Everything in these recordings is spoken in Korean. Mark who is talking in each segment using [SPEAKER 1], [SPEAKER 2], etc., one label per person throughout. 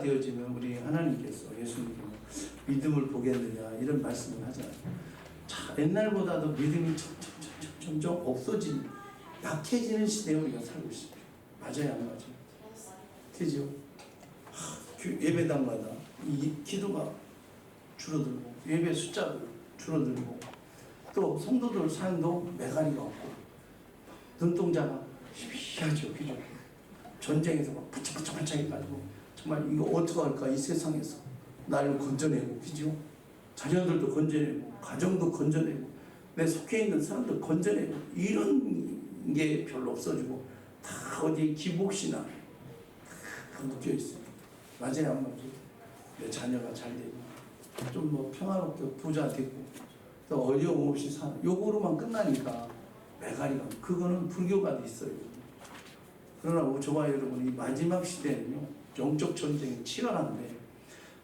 [SPEAKER 1] 되어지면 우리 하나님께서 예수님께서 믿음을 보겠느냐 이런 말씀을 하잖아요. 자, 옛날보다도 믿음이 점점 없어지는, 약해지는 시대에 우리가 살고 있습니다. 맞아요, 안 맞아요? 그죠? 예배당마다 이 기도가 줄어들고 예배 숫자도 줄어들고 또 성도들 삶도 메가리가 없고 눈동자가 희미하죠, 그죠? 전쟁에서 막 반짝반짝 해가지고 정말 이거 어떡할까, 이 세상에서 나를 건져내고, 그죠? 자녀들도 건져내고 가정도 건져내고 내 속해 있는 사람들 건져내고 이런 게 별로 없어지고 다 어디 기복신앙 다 묶여 있어요. 맞아요, 안 맞아요? 내 자녀가 잘 되고 좀 뭐 평화롭게 부자 되고 또 어려움 없이 사는 요거로만 끝나니까 메가리가, 그거는 불교가 돼 있어요. 그러나 저와 여러분이 마지막 시대는요, 영적 전쟁이 치열한데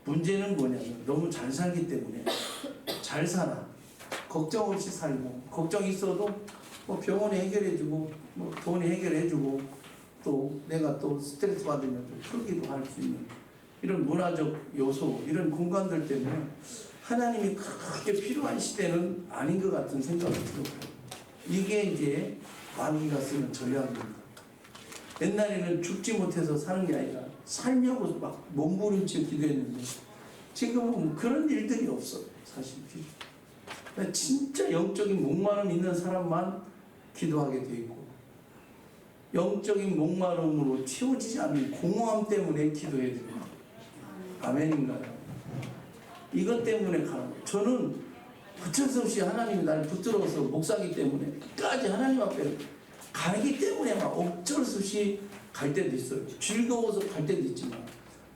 [SPEAKER 1] 문제는 뭐냐면 너무 잘 살기 때문에 잘 살아, 걱정 없이 살고, 걱정 있어도 뭐 병원이 해결해주고 뭐 돈이 해결해주고 또 내가 또 스트레스 받으면 좀 풀기도 할 수 있는 이런 문화적 요소, 이런 공간들 때문에 하나님이 크게 필요한 시대는 아닌 것 같은 생각이 들어요. 이게 이제 마귀가 쓰는 전략입니다. 옛날에는 죽지 못해서 사는 게 아니라 살려고 막 몸부림치고 기도했는데 지금은 그런 일들이 없어요, 사실. 진짜 영적인 목마름 있는 사람만 기도하게 돼 있고, 영적인 목마름으로 채워지지 않는 공허함 때문에 기도해야 됩니다. 아멘인가요? 이것 때문에 가는 거예요. 저는 어쩔 수 없이 하나님이 날 붙들어서 목사기 때문에 끝까지 하나님 앞에 가기 때문에 막 어쩔 수 없이 갈 때도 있어요. 즐거워서 갈 때도 있지만,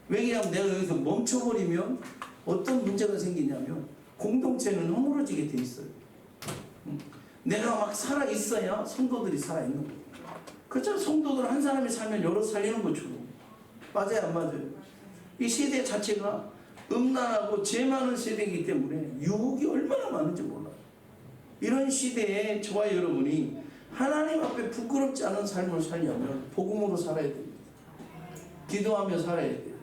[SPEAKER 1] 왜냐하면 내가 여기서 멈춰버리면 어떤 문제가 생기냐면 공동체는 허물어지게 돼 있어요. 내가 막 살아있어야 성도들이 살아있는 거예요. 그렇죠? 성도들 한 사람이 살면 여러 살리는 것처럼. 맞아요, 안 맞아요? 이 세대 자체가 음란하고 죄 많은 세대이기 때문에 유혹이 얼마나 많은지 몰라요. 이런 시대에 저와 여러분이 하나님 앞에 부끄럽지 않은 삶을 살려면 복음으로 살아야 됩니다. 기도하며 살아야 돼요.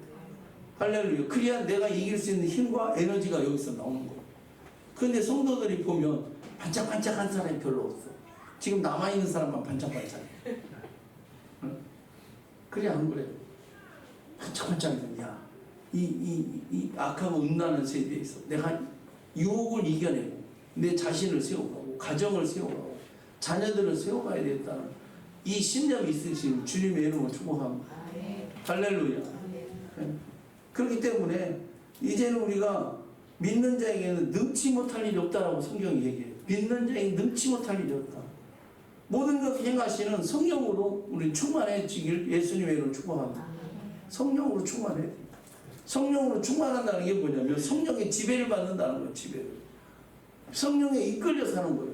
[SPEAKER 1] 할렐루야. 그래야 내가 이길 수 있는 힘과 에너지가 여기서 나오는 거예요. 그런데 성도들이 보면 반짝반짝한 사람이 별로 없어. 지금 남아있는 사람만 반짝반짝해. 응? 그래, 안 그래요? 반짝반짝해. 야, 이 악하고 음란한 세대에서 내가 유혹을 이겨내고 내 자신을 세워가고 가정을 세워가고 자녀들을 세워가야 되겠다는 이 신념이 있으신 주님의 이름을 축복합니다. 할렐루야. 그렇기 때문에 이제는 우리가 믿는 자에게는 능치 못할 일이 없다라고 성경이 얘기해요. 믿는 자에게 능치 못할 일이 없다. 모든 것 행하시는 성령으로 우리 충만해지길 예수님의 이름으로 축복합니다. 성령으로 충만해야 됩니다. 성령으로 충만한다는 게 뭐냐면 성령의 지배를 받는다는 거예요. 지배를. 성령에 이끌려 사는 거예요.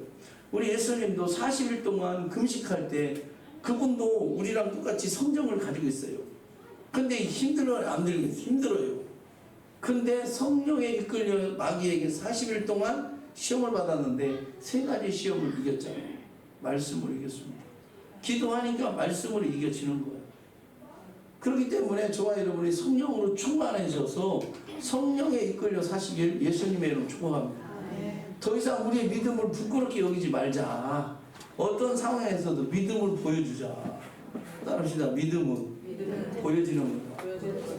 [SPEAKER 1] 우리 예수님도 40일 동안 금식할 때 그분도 우리랑 똑같이 성령을 가지고 있어요. 근데 힘들어요, 안 들어요? 힘들어요. 근데 성령에 이끌려 마귀에게 40일 동안 시험을 받았는데 3가지 시험을 이겼잖아요. 말씀으로 이겼습니다. 기도하니까 말씀으로 이겨지는 거예요. 그렇기 때문에 저와 여러분이 성령으로 충만해져서 성령에 이끌려 사시길 예수님의 이름으로 축복합니다. 더 이상 우리의 믿음을 부끄럽게 여기지 말자. 어떤 상황에서도 믿음을 보여주자. 따릅시다. 믿음은 보여지는 거다.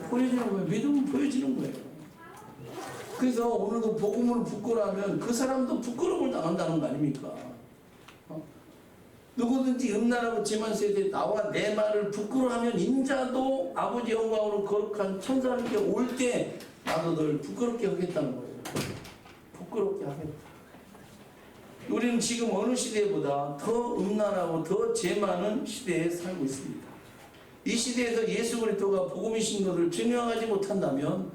[SPEAKER 1] 보여지는 거예요. 믿음은 보여지는 거예요. 그래서 오늘도 복음을 부끄러워하면 그 사람도 부끄러움을 당한다는 거 아닙니까? 누구든지 음란하고 지만 세대에 나와 내 말을 부끄러워하면 인자도 아버지 영광으로 거룩한 천사님께 올 때 나도 널 부끄럽게 하겠다는 거예요. 부끄럽게 하겠다. 우리는 지금 어느 시대보다 더 음란하고 더 죄 많은 시대에 살고 있습니다. 이 시대에서 예수 그리스도가 복음이신 것을 증명하지 못한다면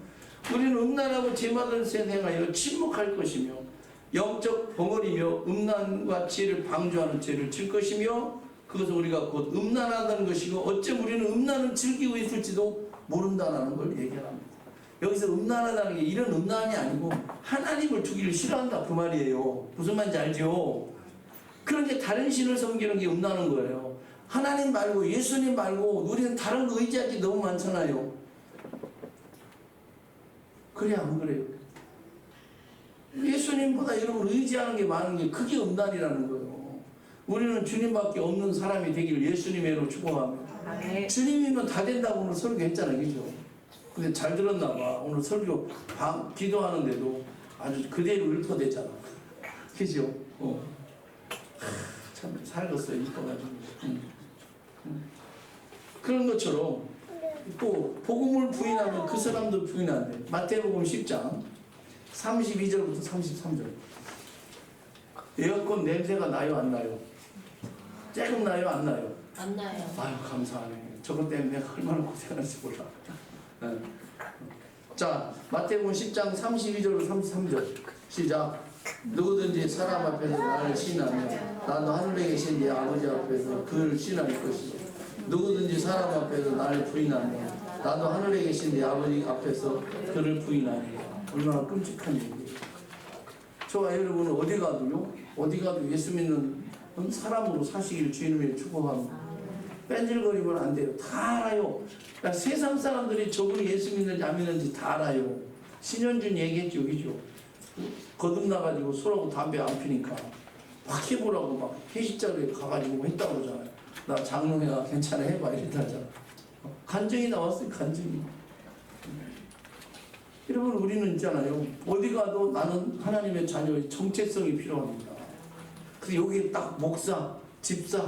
[SPEAKER 1] 우리는 음란하고 죄 많은 세대에 행하여 침묵할 것이며 영적 벙어리며 음란과 죄를 방조하는 죄를 질 것이며 그것은 우리가 곧 음란하다는 것이고 어쩜 우리는 음란을 즐기고 있을지도 모른다는 걸 얘기합니다. 여기서 음란하다는 게 이런 음란이 아니고 하나님을 두기를 싫어한다 그 말이에요. 무슨 말인지 알죠? 그런데 다른 신을 섬기는 게 음란한 거예요. 하나님 말고 예수님 말고 우리는 다른 거 의지할 게 너무 많잖아요. 그래 안 그래요? 예수님보다 여러분 의지하는 게 많은 게 그게 음란이라는 거예요. 우리는 주님밖에 없는 사람이 되기를 예수님으로 축복합니다.
[SPEAKER 2] 아멘.
[SPEAKER 1] 주님이면 다 된다고 오늘 설교했잖아요. 그죠? 근데 잘 들었나 봐. 오늘 설교 기도하는데도 아주 그대로 읊어댔잖아. 그죠? 참 살겠어요. 이뻐가지고. 그런 것처럼 또 복음을 부인하면 그 사람도 부인한대. 마태복음 10장 32절부터 33절. 에어컨 냄새가 나요 안 나요? 조금 나요 안 나요?
[SPEAKER 3] 안 나요.
[SPEAKER 1] 아유 감사하네. 저것 때문에 내가 얼마나 고생하는지 몰라. 네. 자 마태복음 10장 32절부터 33절 시작. 누구든지 사람 앞에서 나를 시인하며 나도 하늘에 계신 네 아버지 앞에서 그를 시인할 것이요 누구든지 사람 앞에서 나를 부인하며 나도 하늘에 계신 네 아버지 앞에서 그를 부인하리라. 얼마나 끔찍한 얘기예요. 저와 여러분은 어디 가도요, 어디 가도 예수 믿는 사람으로 사시기를 주님의 축복합니다. 뺀질거리면 안 돼요. 다 알아요. 그러니까 세상 사람들이 저분이 예수 믿는지 안 믿는지 다 알아요. 신현준 얘기했죠, 그죠? 거듭나가지고 술하고 담배 안 피니까 막 해보라고 막 회식 자리에 가가지고 했다고 그러잖아요. 나 장롱이나 괜찮아 해봐 이랬다잖아. 간증이 나왔어요, 간증이. 여러분 우리는 있잖아요. 어디 가도 나는 하나님의 자녀의 정체성이 필요합니다. 그래서 여기 딱 목사, 집사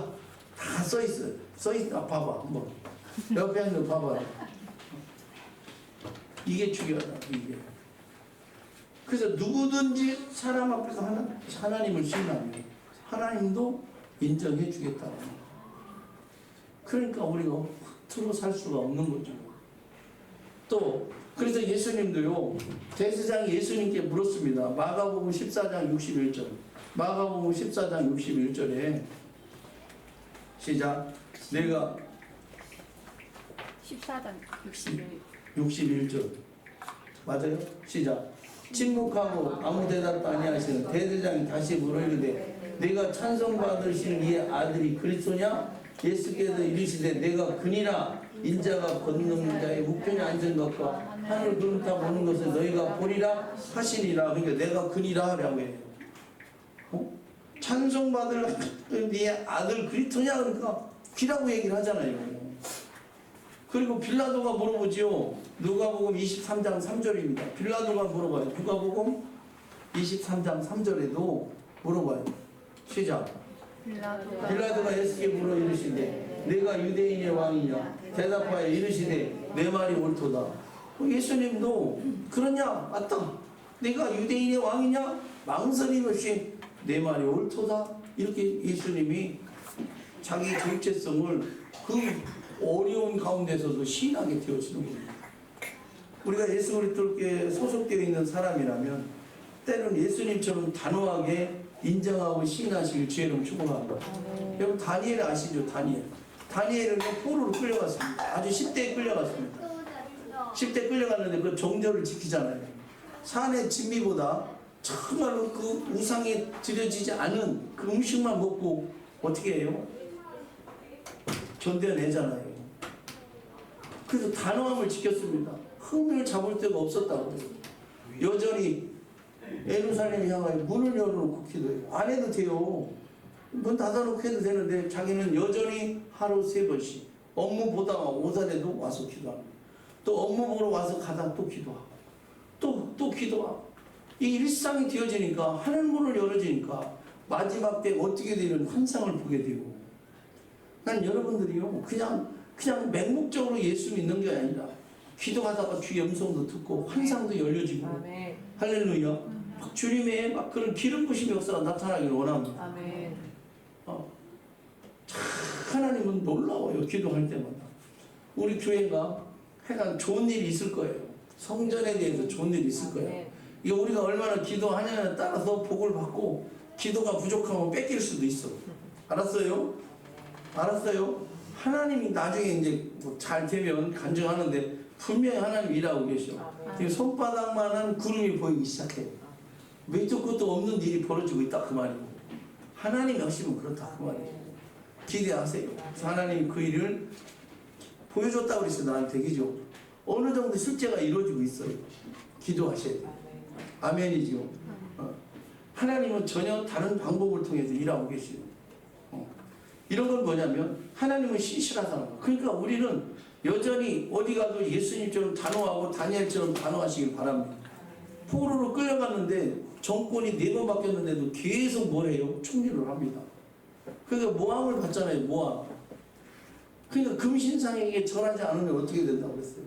[SPEAKER 1] 다 써있어요. 써있다 봐봐 한번. 옆에 있는 거 봐봐. 이게 중요하다. 이게. 그래서 누구든지 사람 앞에서 하나님을 신뢰하면 하나님도 인정해 주겠다. 그러니까 우리가 허투루 살 수가 없는 거죠. 또 그래서 예수님도요. 대제사장이 예수님께 물었습니다. 마가복음 14장 61절. 마가복음 14장 61절에 시작. 내가
[SPEAKER 2] 14장
[SPEAKER 1] 61절 맞아요? 시작. 침묵하고 아무 대답도 아니하시는 대제사장이 다시 물어 이르되 내가 찬송받으시는 이 아들이 그리스도냐? 예수께서 이르시되 내가 그니라. 인자가 걷는 자의 우편에 앉은 것과 하늘 구름 타 보는 것을 너희가 보리라 하시니라. 그러니까 내가 그니라 하라고 해요. 찬송받을 네 아들 그리스도냐? 그러니까 귀라고 얘기를 하잖아요. 그리고 빌라도가 물어보지요. 누가복음 23장 3절입니다. 빌라도가 물어봐요. 누가복음 23장 3절에도 물어봐요. 시작. 빌라도가 예수께 물어 이르시되 내가 유대인의 왕이냐? 대답하여 이르시되 내 말이 옳도다. 예수님도 그러냐? 맞다. 내가 유대인의 왕이냐? 망설임 없이 내 말이 옳도다. 이렇게 예수님이 자기 정체성을 그 어려운 가운데서도 신하게 되어주는 겁니다. 우리가 예수 그리스도께 소속되어 있는 사람이라면 때로는 예수님처럼 단호하게 인정하고 시인하시길 주의로 축복합니다. 여러분 다니엘 아시죠? 다니엘은 포로로 끌려갔습니다. 아주 10대에 끌려갔습니다. 10대 끌려갔는데 그 정절을 지키잖아요. 산의 진미보다 정말로 그 우상에 드려지지 않은 그 음식만 먹고 어떻게 해요? 견뎌내잖아요. 그래서 단호함을 지켰습니다. 흠을 잡을 데가 없었다고 해요. 여전히 예루살렘 향하여 문을 열어놓고 기도해요. 안 해도 돼요. 문 닫아놓고 해도 되는데 자기는 여전히 하루 3번씩 업무 보다가 오전에도 와서 기도합니다. 또 업무 보러 와서 가다 또 기도하고 또 기도하고 이 일상이 되어지니까 하늘 문을 열어지니까 마지막 때 어떻게 되는 환상을 보게 되고 난 여러분들이요 그냥 맹목적으로 예수 믿는 게 아니라 기도하다가 주의 음성도 듣고 환상도 열려지고
[SPEAKER 2] 아멘.
[SPEAKER 1] 할렐루야 막 주님의 막 그런 기름 부심 역사가 나타나기를 원합니다.
[SPEAKER 2] 아멘.
[SPEAKER 1] 하나님은 놀라워요. 기도할 때마다 우리 교회가 하여간 좋은 일이 있을 거예요. 성전에 대해서 좋은 일이 있을 거예요. 이거 우리가 얼마나 기도하냐에 따라서 복을 받고 기도가 부족하면 뺏길 수도 있어. 알았어요? 알았어요? 하나님이 나중에 이제 뭐잘 되면 간증하는데 분명히 하나님 일하고 계셔. 지금 손바닥만한 구름이 보이기 시작해. 밑도 끝도 없는 일이 벌어지고 있다 그 말이고 하나님이 하시면 그렇다 그 말이에요. 기대하세요. 그래서 하나님이 그 일을 보여줬다고 그랬어요. 나한테 그죠? 어느 정도 실제가 이루어지고 있어요. 기도하셔야 돼요. 아멘이죠. 하나님은 전혀 다른 방법을 통해서 일하고 계시요. 이런 건 뭐냐면 하나님은 신실하다는 거. 그러니까 우리는 여전히 어디 가도 예수님처럼 단호하고 다니엘처럼 단호하시길 바랍니다. 포로로 끌려갔는데 정권이 4번 바뀌었는데도 계속 뭘 해요? 총리를 합니다. 그러니까 모함을 받잖아요. 모함. 그러니까 금신상에게 절하지 않으면 어떻게 된다고 그랬어요?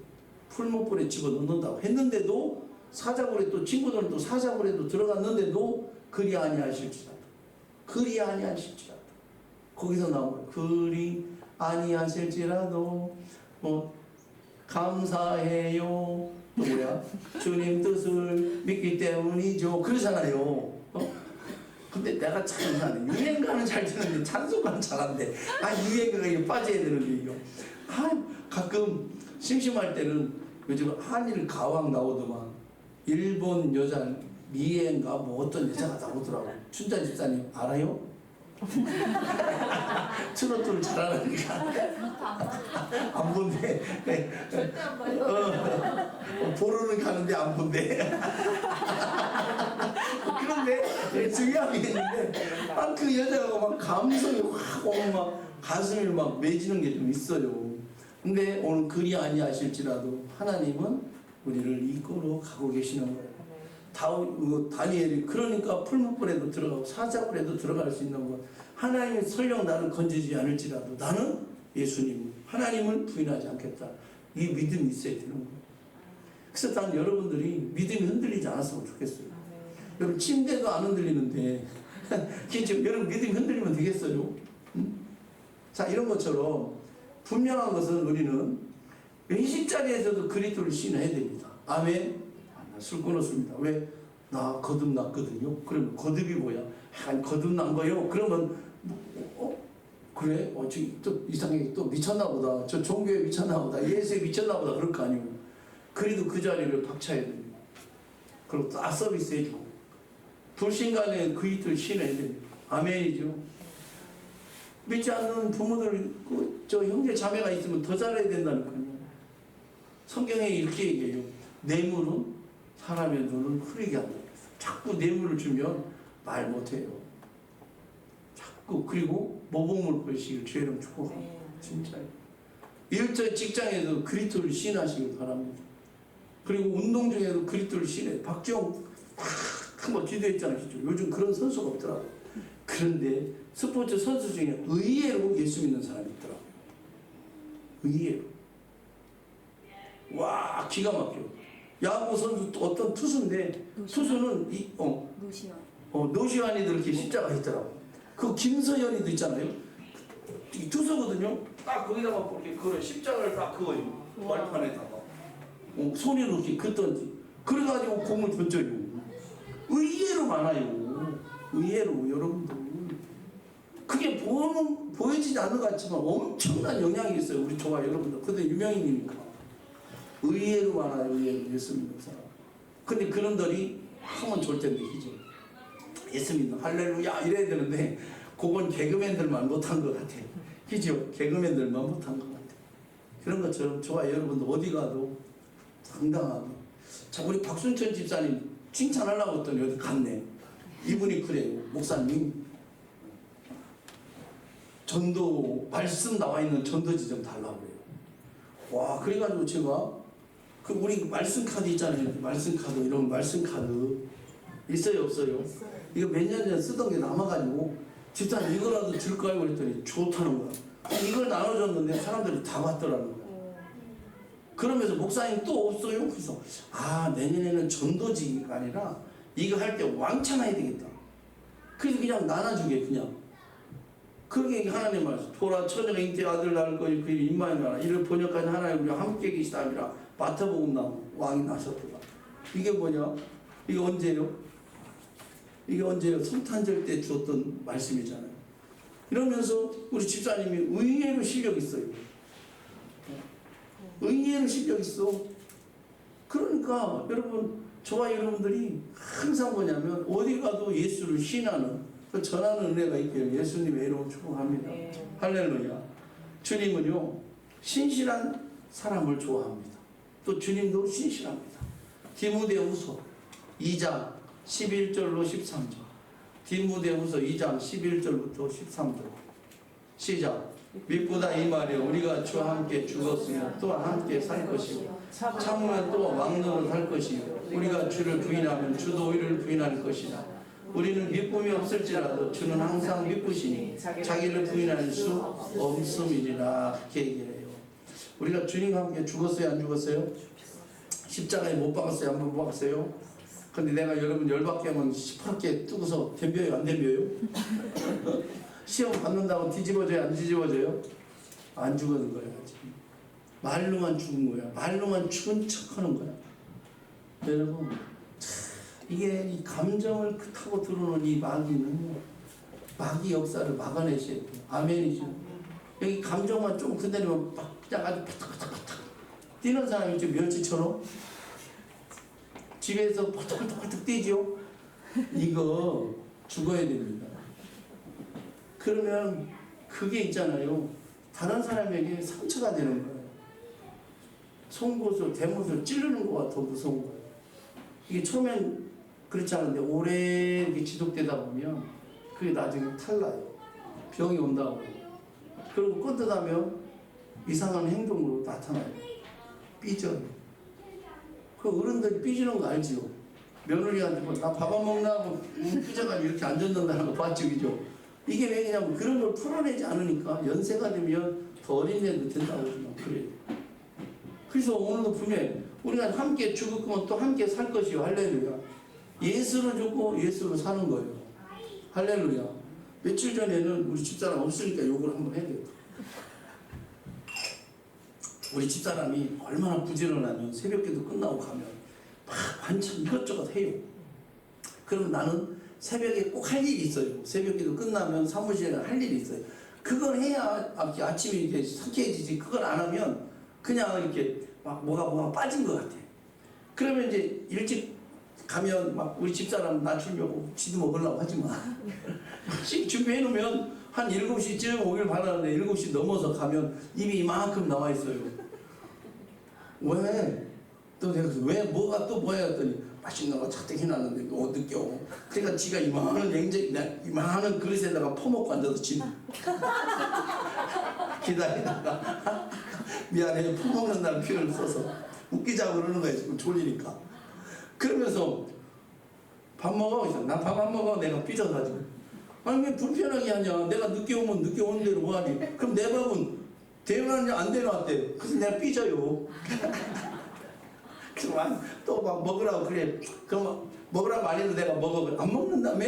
[SPEAKER 1] 풀목불에 집어넣는다고 했는데도 사자굴에 또 친구들은 또 사자굴에도 들어갔는데도 그리 아니하실지라도 그리 아니하실지라도 거기서 나온 거예요. 그리 아니하실지라도 감사해요. 또 뭐야? 주님 뜻을 믿기 때문이죠. 그러잖아요. 근데 내가 참 이상하네. 유행가는 잘 듣는데 찬송가는 잘한대. 유행가가 이거 빠져야 되는데 이거. 가끔 심심할 때는 요즘 한일 가왕 나오더만 일본 여자 미애인가 뭐 어떤 여자가 나오더라고. 춘자 집사님 알아요? 트로트를 잘하니까 안 본대.
[SPEAKER 2] 절대 안 봐요.
[SPEAKER 1] 보러는 가는데 안 본대. 그런데 중요한 게 있는데 그 여자가 막 감성이 확 오고 막 가슴이 막 맺히는 게 좀 있어요. 근데 오늘 그리 아니하실지라도 하나님은 우리를 이끌어 가고 계시는 거예요. 다니엘이 그러니까 풀무불에도 들어가고 사자굴에도 들어갈 수 있는 것. 하나님이 설령 나를 건지지 않을지라도 나는 예수님, 하나님을 부인하지 않겠다. 이 믿음이 있어야 되는 거예요. 그래서 난 여러분들이 믿음이 흔들리지 않았으면 좋겠어요. 여러분 침대도 안 흔들리는데 여러분 믿음이 흔들리면 되겠어요? 응? 자, 이런 것처럼 분명한 것은 우리는 회식 자리에서도 그리스도를 신어야 됩니다. 아멘. 술 끊었습니다. 왜? 나 거듭났거든요. 그러면 거듭이 뭐야? 거듭난 거요? 그러면 그래? 지금 또 이상하게 또 미쳤나 보다. 저 종교에 미쳤나 보다. 예수에 미쳤나 보다. 그럴 거 아니고. 그래도 그 자리를 박차야 됩니다. 그리고 딱 서비스 해주고 불신간에 그리스도를 신어야 됩니다. 아멘이죠. 믿지 않는 부모들 저 형제 자매가 있으면 더 잘해야 된다니까요. 성경에 이렇게 얘기해요. 뇌물은 사람의 눈을 흐리게 한다. 자꾸 뇌물을 주면 말 못해요. 자꾸 그리고 모범을 보이시길 주의를 축복합니다. 진짜요. 일절 직장에도 그리스도를 신하시길 바랍니다. 그리고 운동 중에도 그리스도를 신해. 박지영 한번 기도했잖아요. 요즘 그런 선수가 없더라고요. 그런데 스포츠 선수 중에 의외로 예수 믿는 사람이 있더라고요. 의외로. 와, 기가 막혀요. 야구 선수 또 어떤 투수인데 투수는 노시환이도 이렇게 십자가 있더라고. 그 김서현이도 있잖아요. 이 투수거든요. 딱 거기다가 이렇게 그걸 십자가를 딱 그어요. 말판에다가 손으로 이렇게 긋던지. 그래가지고 공을 던져요. 의외로 많아요. 의외로 여러분들. 그게 보여지지 않는 것 같지만 엄청난 영향이 있어요. 우리 조화 여러분들. 근데 유명인이니까. 의외로 많아요. 의외로 예수 믿는 사람. 근데 그런들이 하면 좋을 텐데 그죠? 예수 믿는 할렐루야 이래야 되는데 그건 개그맨들만 못한 것 같아요. 그죠? 개그맨들만 못한 것 같아요. 그런 것처럼 저와 여러분들 어디 가도 당당하게. 자, 우리 박순천 집사님 칭찬하려고 했더니 어디 갔네. 이분이 그래요. 목사님 전도 말씀 나와 있는 전도지 좀 달라고 그래요. 와, 그래가지고 제가 우리 말씀 카드 있잖아요. 말씀 카드, 이런 말씀 카드 있어요, 없어요? 이거 몇 년 전에 쓰던 게 남아가지고 집사님 이거라도 줄까요? 그랬더니 좋다는 거야. 이걸 나눠줬는데 사람들이 다 왔더라는 거야. 그러면서 목사님 또 없어요? 그래서 내년에는 전도지가 아니라 이거 할 때 왕창 해야 되겠다. 그래서 그냥 나눠주게 그냥. 그게 하나님 말씀. 보라 처녀가 잉태 아들 낳을 거니 그 임마누엘 이를 번역한 하나님 우리와 함께 계시다 아니라 마태복음 나온 왕이 나셨도다. 이게 뭐냐? 이게 언제요? 이게 언제요? 성탄절 때 주었던 말씀이잖아요. 이러면서 우리 집사님이 의외로 실력 있어요. 의외로 실력 있어. 그러니까 여러분 저와 여러분들이 항상 뭐냐면 어디 가도 예수를 신하는 전하는 은혜가 있기를 예수님의 이름으로 축복합니다. 할렐루야. 주님은요 신실한 사람을 좋아합니다. 또 주님도 신실합니다. 디모데후서 2장 11절로 13절. 디모데후서 2장 11절부터 13절. 시작. 믿고다 이 말이여 우리가 주와 함께 죽었으며 또한 함께 살 것이요 참으면 또 왕노로 살 것이요 우리가 주를 부인하면 주도 우리를 부인할 것이다. 우리는 믿음이 없을지라도 주는 항상 믿으시니 자기를 부인할 수 없음이니라. 이렇게 얘기해요. 우리가 주님과 함께 죽었어요 안 죽었어요? 십자가에 못 박았어요 안 못 박았어요? 근데 내가 여러분 열받게 하면 시퍼렇게 뜨고서 덤벼요 안 덤벼요? 시험 받는다고 뒤집어져요 안 뒤집어져요? 안 죽은 거야 지금. 말로만 죽은 거야. 말로만 죽은 척 하는 거야. 여러분 이게 이 감정을 타고 들어오는 이 마귀는 마귀 역사를 막아내셔야 돼요. 아멘이죠. 여기 감정만 좀 그대로 막 그냥 아주 파닥파닥파닥 뛰는 사람이 좀 멸치처럼 집에서 파닥파닥파닥 뛰죠. 이거 죽어야 됩니다. 그러면 그게 있잖아요. 다른 사람에게 상처가 되는 거예요. 송곳을 대못을 찌르는 거가 더 무서운 거예요. 이게 처음엔 그렇지 않은데 오래 이렇게 지속되다 보면 그게 나중에 탈나요. 병이 온다고. 그리고 끄떡하면 이상한 행동으로 나타나요. 삐져요. 그 어른들이 삐지는 거 알지요? 며느리한테 뭐 나 밥 안 먹나 하고 삐져가지고 이렇게 앉았는다는 거 봤죠, 그죠? 이게 왜냐면 그런 걸 풀어내지 않으니까 연세가 되면 더 어린애도 된다고 그래요. 그래서 오늘도 분명히 우리가 함께 죽을 거면 또 함께 살 것이요. 할렐루야. 예수로 죽고 예수로 사는 거예요. 할렐루야. 며칠 전에는 우리 집사람 없으니까 욕을 한번 해야 돼요. 우리 집사람이 얼마나 부지런하면 새벽기도 끝나고 가면 막 반찬 이것저것 해요. 그럼 나는 새벽에 꼭 할 일이 있어요. 새벽기도 끝나면 사무실에 할 일이 있어요. 그걸 해야 아침에 이렇게 상쾌해지지. 그걸 안 하면 그냥 이렇게 막 뭐가 빠진 것 같아. 그러면 이제 일찍 가면 막 우리 집사람 낮추려고 지도 먹으려고 하지 마. 준비해 놓으면 한 7시쯤 오길 바라는데 7시 넘어서 가면 입이 이만큼 나와 있어요. 왜? 또 내가 왜 뭐가 또 뭐야 했더니 맛있는 거 잔뜩 해놨는데 또 늦게 오고. 그러니까 지가 이만한 이만한 그릇에다가 퍼먹고 앉아서 지금 기다리다가 미안해 퍼먹는다는 표현을 써서 웃기자고 그러는 거야 지금 졸리니까. 그러면서 밥 먹어? 난 밥 안 먹어. 내가 삐져가지고. 아니 왜 불편하게 하냐. 내가 늦게 오면 늦게 오는 대로 뭐하니. 그럼 내 밥은 대놨냐 안 대놨대. 그래서 내가 삐져요. 그럼 또 막 먹으라고 그래. 그럼 먹으라고 안 해도 내가 먹어. 안 먹는다며?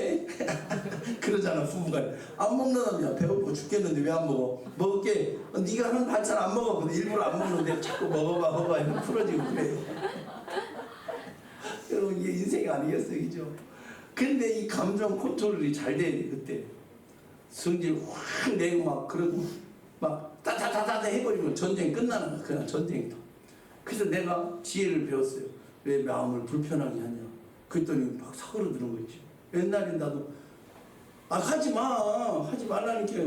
[SPEAKER 1] 그러잖아 부부가. 안 먹는다며. 배고파 죽겠는데 왜 안 먹어? 먹을게. 네가 하는 반찬 안 먹어. 근데 일부러 안 먹는데 자꾸 먹어봐 이러면 풀어지고 그래요. 여러분 이게 인생이 아니겠어요, 그죠? 근데 이 감정 컨트롤이 잘 돼야 돼. 그때 성질 확 내고 막 그러고 막 따다다다 해버리면 전쟁이 끝나는 거야. 그냥 전쟁이. 그래서 내가 지혜를 배웠어요. 왜 마음을 불편하게 하냐. 그랬더니 막 사그러드는 거 있죠. 옛날에 나도 하지 말라니까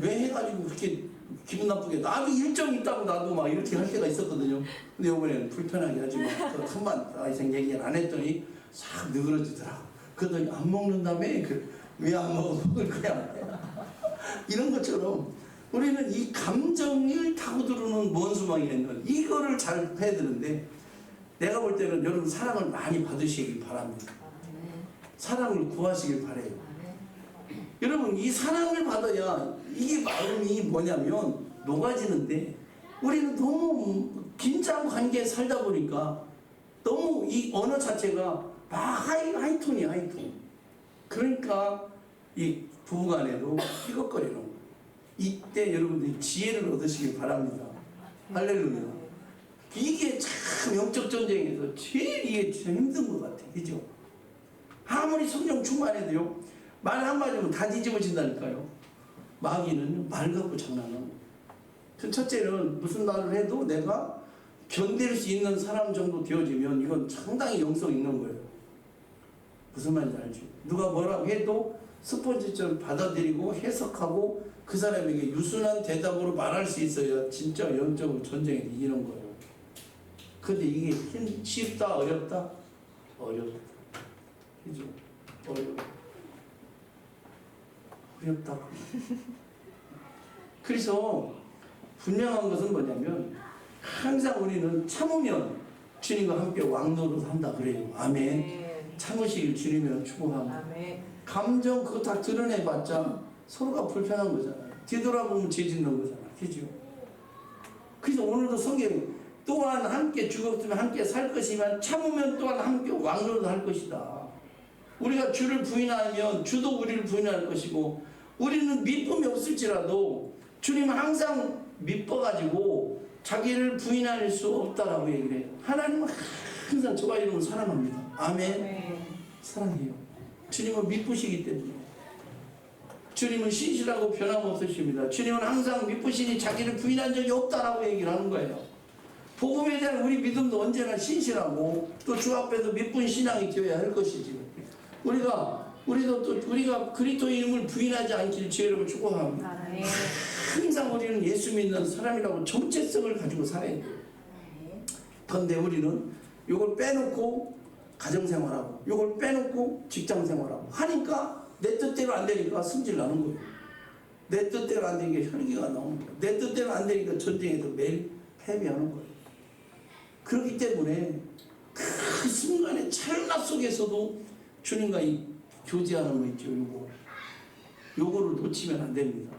[SPEAKER 1] 왜 해가지고 그렇게 기분 나쁘게 나도 일정 있다고 나도 막 이렇게 할 때가 있었거든요. 근데 이번에는 불편하게 하지 마. 한번 이상 얘기를 안 했더니 싹 느그러지더라고. 그러더니 안 먹는다며? 왜 안 먹어? 먹을 거야. 이런 것처럼 우리는 이 감정을 타고 들어오는 원수망이 있는 이거를 잘 해야 되는데 내가 볼 때는 여러분 사랑을 많이 받으시길 바랍니다. 사랑을 구하시길 바래요. 여러분 이 사랑을 받아야 이게 마음이 뭐냐면 녹아지는데 우리는 너무 긴장 관계에 살다 보니까 너무 이 언어 자체가 막 하이톤이야 하이톤. 그러니까 이 부부간에도 삐걱거리는 거예요. 이때 여러분들이 지혜를 얻으시길 바랍니다. 할렐루야. 이게 참 영적 전쟁에서 제일 이게 참 힘든 것 같아. 그죠? 아무리 성령 충만해도요. 말 한마디면 다 뒤집어진다니까요. 마귀는 말 갖고 장난하는 거예요. 첫째는 무슨 말을 해도 내가 견딜 수 있는 사람 정도 되어지면 이건 상당히 영성 있는 거예요. 무슨 말인지 알죠? 누가 뭐라고 해도 스폰지처럼 받아들이고 해석하고 그 사람에게 유순한 대답으로 말할 수 있어야 진짜 영적으로 전쟁에 이기는 거예요. 근데 이게 쉽다 어렵다? 어렵다. 그죠? 어렵다. 그래서 분명한 것은 뭐냐면 항상 우리는 참으면 주님과 함께 왕노릇 한다 그래요. 아멘. 참으시길 주님이랑 축복합니다.
[SPEAKER 2] 아멘.
[SPEAKER 1] 감정 그거 다 드러내봤자 서로가 불편한 거잖아요. 뒤돌아보면 죄 짓는 거잖아. 그죠? 그래서 오늘도 성경에 또한 함께 죽었으면 함께 살 것이지만 참으면 또한 함께 왕노릇 할 것이다. 우리가 주를 부인하면 주도 우리를 부인할 것이고 우리는 믿음이 없을지라도 주님은 항상 믿어가지고 자기를 부인할 수 없다라고 얘기를 해요. 하나님은 항상 저와 여러분 사랑합니다. 아멘. 사랑해요. 주님은 믿으시기 때문에. 주님은 신실하고 변함없으십니다. 주님은 항상 믿으시니 자기를 부인한 적이 없다라고 얘기를 하는 거예요. 복음에 대한 우리 믿음도 언제나 신실하고 또 주 앞에서 믿은 신앙이 되어야 할 것이지요. 우리가 그리스도인임을 부인하지 않기를 주여를 축복합니다. 항상 우리는 예수 믿는 사람이라고 정체성을 가지고 살아야 돼요. 그런데 우리는 이걸 빼놓고 가정생활하고 이걸 빼놓고 직장생활하고 하니까 내 뜻대로 안 되니까 승질 나는 거예요. 내 뜻대로 안 되니까 혈기가 나오는 거예요. 내 뜻대로 안 되니까 전쟁에서 매일 패배하는 거예요. 그렇기 때문에 그 순간의 찰나 속에서도 주님과 이 교제하는 거 있죠. 요거를 놓치면 안 됩니다.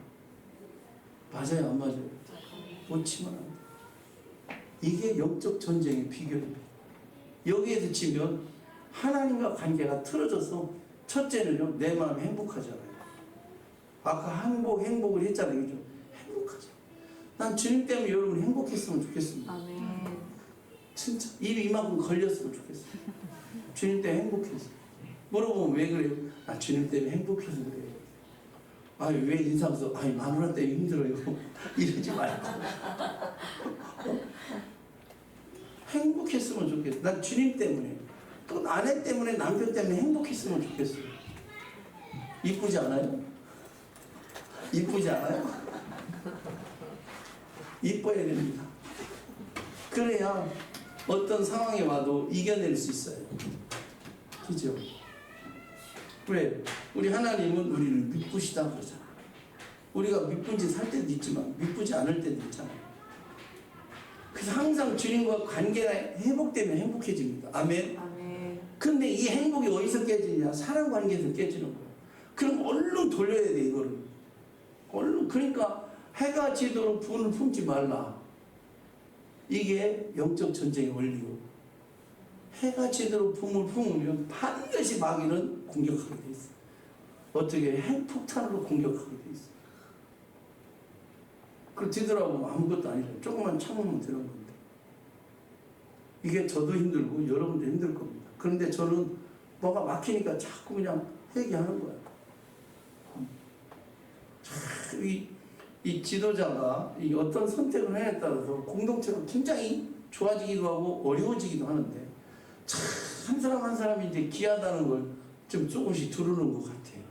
[SPEAKER 1] 맞아요, 안 맞아요? 놓치면 안 돼요. 이게 영적 전쟁의 비결입니다. 여기에서 치면 하나님과 관계가 틀어져서 첫째는요, 내 마음이 행복하잖아요. 아까 행복을 했잖아요. 그죠? 행복하죠. 난 주님 때문에 여러분 행복했으면 좋겠습니다.
[SPEAKER 2] 아멘.
[SPEAKER 1] 진짜 입이 이만큼 걸렸으면 좋겠어요. 주님 때문에 행복해서. 물어보면 왜 그래요? 아, 주님 때문에 행복해서 그래요. 아, 왜 인상 써? 아니, 마누라 때문에 힘들어요. 이러지 말고. 행복했으면 좋겠어. 난 주님 때문에. 또 아내 때문에, 남편 때문에 행복했으면 좋겠어요. 이쁘지 않아요? 이쁘지 않아요? 이뻐야 됩니다. 그래야 어떤 상황에 와도 이겨낼 수 있어요. 그죠? 왜? 우리 하나님은 우리를 믿으시다 그러잖아. 우리가 믿은 짓 할 때도 있지만 믿지 않을 때도 있잖아요. 그래서 항상 주님과 관계가 회복되면 행복해집니다. 아멘.
[SPEAKER 2] 아멘.
[SPEAKER 1] 근데 이 행복이 어디서 깨지냐? 사랑 관계에서 깨지는 거예요. 그럼 얼른 돌려야 돼, 이거를. 얼른. 그러니까 해가 지도록 분을 품지 말라. 이게 영적 전쟁의 원리고, 해가 제대로 품을 품으면 반드시 마귀는 공격하게 돼 있어. 어떻게 핵폭탄으로 공격하게 돼 있어. 그걸 뒤돌아보면 아무것도 아니라 조금만 참으면 되는 건데. 이게 저도 힘들고 여러분도 힘들 겁니다. 그런데 저는 뭐가 막히니까 자꾸 그냥 회개하는 거야. 이 지도자가 이 어떤 선택을 하냐에 따라서 공동체가 굉장히 좋아지기도 하고 어려워지기도 하는데, 참 한 사람 한 사람이 이제 귀하다는 걸 좀 조금씩 두르는 것 같아요.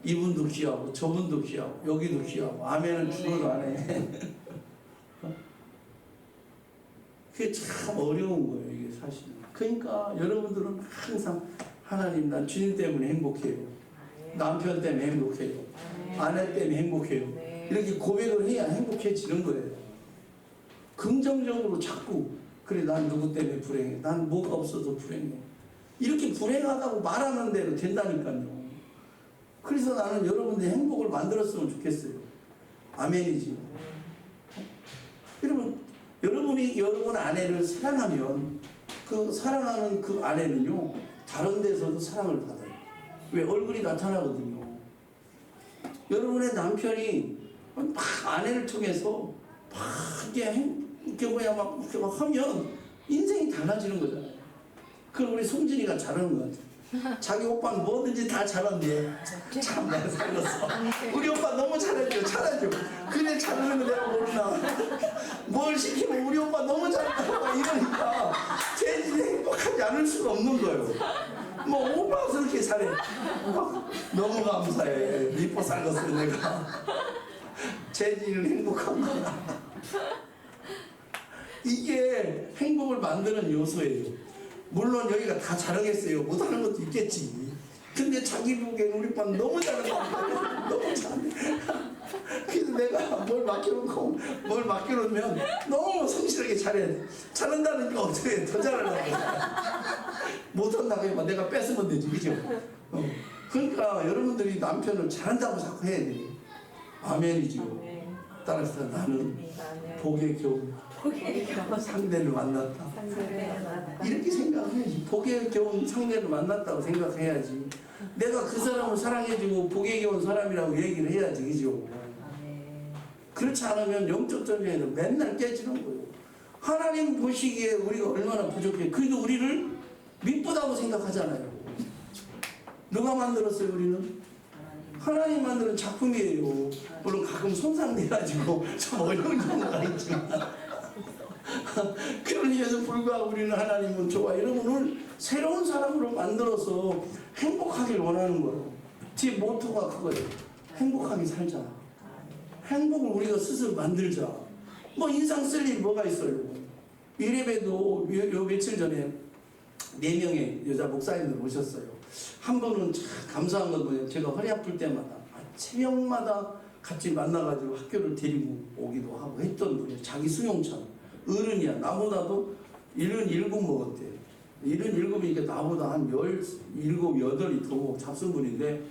[SPEAKER 1] 이분도 귀하고 저분도 귀하고 여기도 귀하고 아멘은 죽어도 안 해. 그게 참 어려운 거예요, 이게 사실은. 그러니까 여러분들은 항상 하나님, 난 주님 때문에 행복해요. 남편 때문에 행복해요. 아내 때문에 행복해요. 이렇게 고백을 해야 행복해지는 거예요. 긍정적으로 자꾸, 그래, 난 누구 때문에 불행해. 난 뭐가 없어서 불행해. 이렇게 불행하다고 말하는 대로 된다니까요. 그래서 나는 여러분들의 행복을 만들었으면 좋겠어요. 아멘이지. 여러분이 여러분 아내를 사랑하면 그 사랑하는 그 아내는요, 다른 데서도 사랑을 받아요. 왜? 얼굴이 나타나거든요. 여러분의 남편이 막 아내를 통해서 막 이렇게 막 하면 인생이 달라지는 거잖아요. 그럼 우리 송진이가 잘하는 것 같아요. 자기 오빠는 뭐든지 다 잘한대. 참 내가 살렸어. 우리 오빠 너무 잘해줘. 그래 잘하는 거 내가 모르나. 뭘 시키면 우리 오빠 너무 잘한다고 이러니까 쟤는 행복하지 않을 수가 없는 거예요. 뭐 오빠가 그렇게 잘해. 너무 감사해. 이뻐 살렸어 내가. 쟤는 행복한 거야. 이게 행복을 만드는 요소예요. 물론 여기가 다 잘하겠어요. 못하는 것도 있겠지. 근데 자기 보기에는 우리 반 너무 잘한다. 너무 잘해. 그래서 내가 뭘 맡겨놓으면 너무 성실하게 잘해야 돼. 잘한다니까 어떻게 해? 더 잘하려고. 못한다고 해봐. 내가 뺏으면 되지. 그죠? 그러니까 여러분들이 남편을 잘한다고 자꾸 해야 돼. 아멘이죠. 따라서 나는 복의 겨운 상대를 만났다. 이렇게 생각해야지. 복의 겨운 상대를 만났다고 생각해야지. 내가 그 사람을 사랑해주고 복의 겨운 사람이라고 얘기를 해야지. 그죠? 그렇지 않으면 영적 전쟁에는 맨날 깨지는 거예요. 하나님 보시기에 우리가 얼마나 부족해. 그래도 우리를 미쁘다고 생각하잖아요. 누가 만들었어요? 우리는? 하나님 만드는 작품이에요. 물론 가끔 손상돼가지고 좀 어려운 경우가 있지만 그러니에도 불구하고 우리는 하나님은 좋아. 여러분을 새로운 사람으로 만들어서 행복하길 원하는 거예요. 제 모토가 그거예요. 행복하게 살자. 행복을 우리가 스스로 만들자. 뭐 인상 쓸 일이 뭐가 있어요. 이래봬도 요 며칠 전에 4명의 여자 목사님들 오셨어요. 한 분은 참 감사한 건 뭐예요. 제가 허리 아플 때마다 새벽마다 같이 만나가지고 학교를 데리고 오기도 하고 했던 분이에요. 자기 수용차로. 어른이야. 나보다도 77 먹었대요. 77이니까 나보다 한 17, 8이 더 잡순 분인데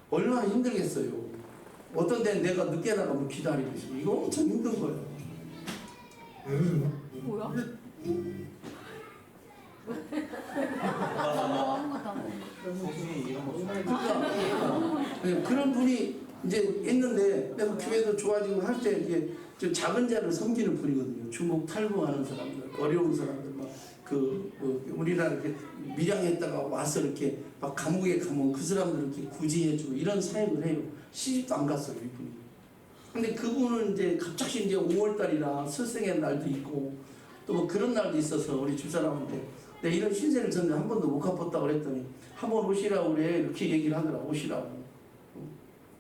[SPEAKER 1] 얼마나 힘들겠어요. 어떤 데는 내가 늦게 나가면 기다리고 있어. 이거 엄청 힘든 거예요.
[SPEAKER 2] 뭐야?
[SPEAKER 1] 그러니까 그런 분이 이제 있는데 내가 교회도 좋아지고 할 때 이게 좀 작은 자를 섬기는 분이거든요. 중국 탈북하는 사람들, 어려운 사람들 우리나라 이렇게 밀양했다가 와서 이렇게 막 감옥에 가면 그 사람들 이렇게 구제해주고 이런 사역을 해요. 시집도 안 갔어요, 이분이. 근데 그분은 이제 갑자기 이제 5월달이라 스승의 날도 있고 또 뭐 그런 날도 있어서 우리 집사람한테 내가 이런 신세를 졌는데 한 번도 못 갚았다고 그랬더니 한번 오시라고 그래 이렇게 얘기를 하더라. 오시라고.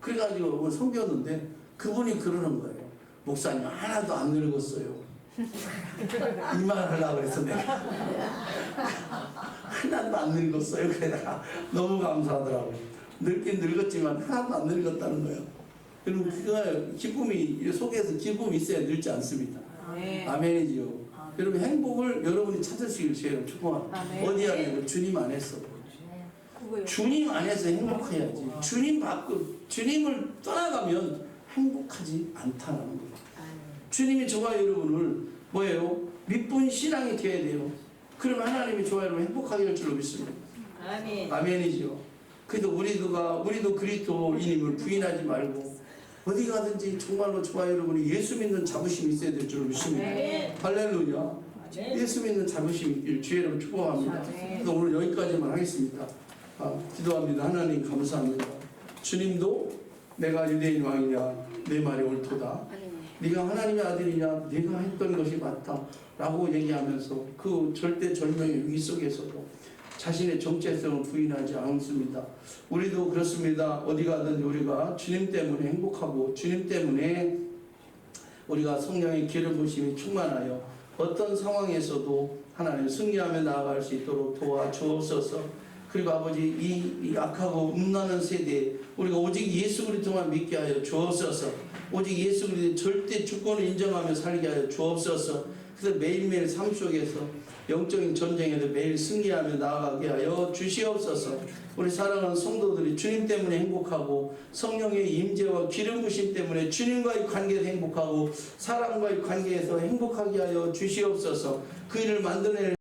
[SPEAKER 1] 그래가지고 섬겼는데 그분이 그러는 거예요. 목사님 하나도 안 늙었어요. 이 말 하려고 그래서 내가 하나도 안 늙었어요. 그래다가 너무 감사하더라고요. 늙긴 늙었지만 하나도 안 늙었다는 거예요. 그럼 그 기쁨이 속에서 기쁨이 있어야 늙지 않습니다. 아멘이지요. 여러분 행복을 여러분이 찾으시길 주의 축복합니다. 어디 안에 주님 안에서. 주님 안에서 행복해야지. 주님을 떠나가면 행복하지 않다는 거예요. 주님이 저와 여러분을 뭐예요? 믿분 신앙이 되어야 돼요. 그러면 하나님이 저와 여러분 행복하게 할 줄로 믿습니다. 아멘이죠. 그래도 우리도 그리스도인임을 부인하지 말고 어디 가든지 정말로 저와 여러분이 예수 믿는 자부심이 있어야 될 줄로 믿습니다. 할렐루야. 예수 믿는 자부심이 있길 주의 이름으로 축복합니다. 그래서 오늘 여기까지만 하겠습니다. 기도합니다. 하나님 감사합니다. 주님도 내가 유대인 왕이냐 내 말이 옳도다. 네가 하나님의 아들이냐 네가 했던 것이 맞다 라고 얘기하면서 그 절대절명의 위기 속에서도 자신의 정체성을 부인하지 않습니다. 우리도 그렇습니다. 어디 가든지 우리가 주님 때문에 행복하고 주님 때문에 우리가 성령의 기름 부심이 충만하여 어떤 상황에서도 하나님 승리하며 나아갈 수 있도록 도와주옵소서. 그리고 아버지 이 악하고 음란한 세대에 우리가 오직 예수 그리스도만 믿게 하여 주옵소서. 오직 예수 그리스도의 절대 주권을 인정하며 살게 하여 주옵소서. 그래서 매일매일 삶 속에서 영적인 전쟁에서 매일 승리하며 나아가게 하여 주시옵소서. 우리 사랑하는 성도들이 주님 때문에 행복하고 성령의 임재와 기름 부심 때문에 주님과의 관계에서 행복하고 사람과의 관계에서 행복하게 하여 주시옵소서. 그 일을 만들어낼